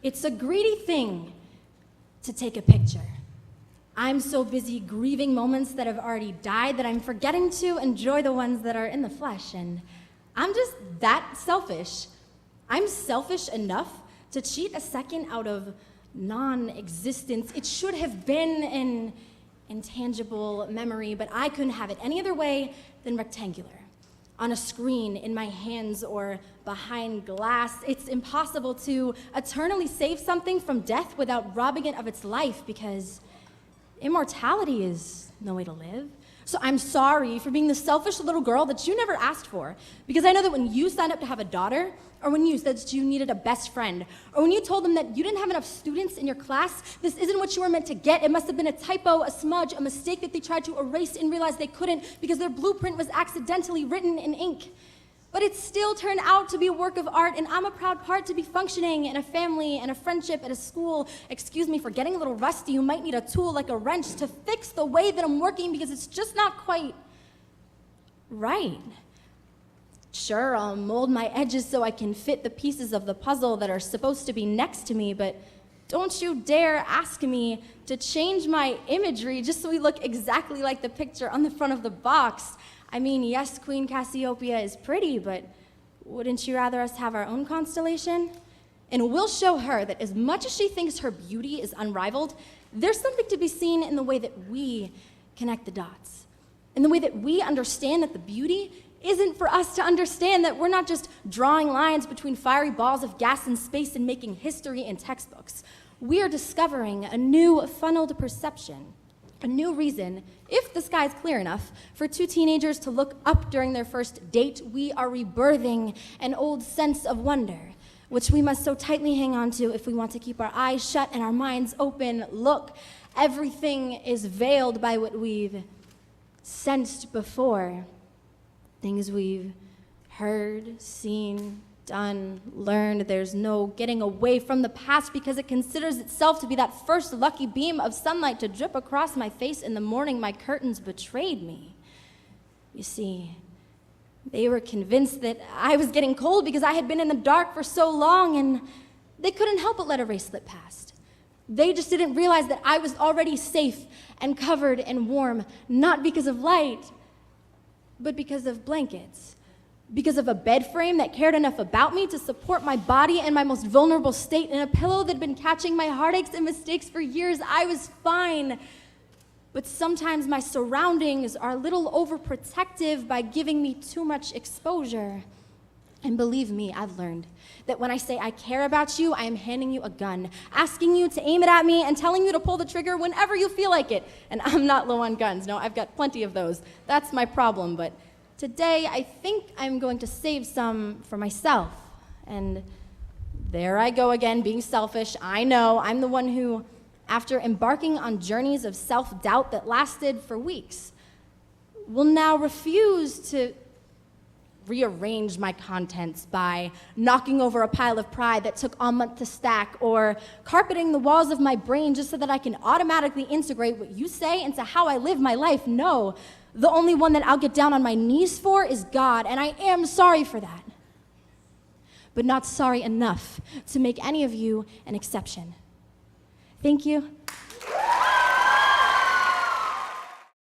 It's a greedy thing to take a picture. I'm so busy grieving moments that have already died that I'm forgetting to enjoy the ones that are in the flesh, and I'm just that selfish. I'm selfish enough to cheat a second out of non-existence. It should have been an intangible memory, but I couldn't have it any other way than rectangular. On a screen, in my hands, or behind glass. It's impossible to eternally save something from death without robbing it of its life, because immortality is no way to live. So I'm sorry for being the selfish little girl that you never asked for, because I know that when you signed up to have a daughter, or when you said that you needed a best friend, or when you told them that you didn't have enough students in your class, this isn't what you were meant to get. It must have been a typo, a smudge, a mistake that they tried to erase and realized they couldn't because their blueprint was accidentally written in ink. But it still turned out to be a work of art, and I'm a proud part to be functioning in a family and a friendship at a school. Excuse me for getting a little rusty. You might need a tool like a wrench to fix the way that I'm working, because it's just not quite right. Sure, I'll mold my edges so I can fit the pieces of the puzzle that are supposed to be next to me, but don't you dare ask me to change my imagery just so we look exactly like the picture on the front of the box. I mean, yes, Queen Cassiopeia is pretty, but wouldn't you rather us have our own constellation? And we'll show her that as much as she thinks her beauty is unrivaled, there's something to be seen in the way that we connect the dots, in the way that we understand that the beauty isn't for us to understand, that we're not just drawing lines between fiery balls of gas in space and making history in textbooks. We are discovering a new funneled perception, a new reason, if the sky's clear enough, for two teenagers to look up during their first date. We are rebirthing an old sense of wonder, which we must so tightly hang on to if we want to keep our eyes shut and our minds open. Look, everything is veiled by what we've sensed before. Things we've heard, seen, done, learned. There's no getting away from the past, because it considers itself to be that first lucky beam of sunlight to drip across my face in the morning my curtains betrayed me. You see, they were convinced that I was getting cold because I had been in the dark for so long, and they couldn't help but let a ray slip past. They just didn't realize that I was already safe and covered and warm, not because of light, but because of blankets, because of a bed frame that cared enough about me to support my body in my most vulnerable state, and a pillow that had been catching my heartaches and mistakes for years. I was fine. But sometimes my surroundings are a little overprotective by giving me too much exposure. And believe me, I've learned that when I say I care about you, I am handing you a gun, asking you to aim it at me and telling you to pull the trigger whenever you feel like it. And I'm not low on guns. No, I've got plenty of those. That's my problem. But today, I think I'm going to save some for myself. And there I go again, being selfish. I know, I'm the one who, after embarking on journeys of self-doubt that lasted for weeks, will now refuse to rearrange my contents by knocking over a pile of pride that took all month to stack, or carpeting the walls of my brain just so that I can automatically integrate what you say into how I live my life. No, the only one that I'll get down on my knees for is God, and I am sorry for that. But not sorry enough to make any of you an exception. Thank you.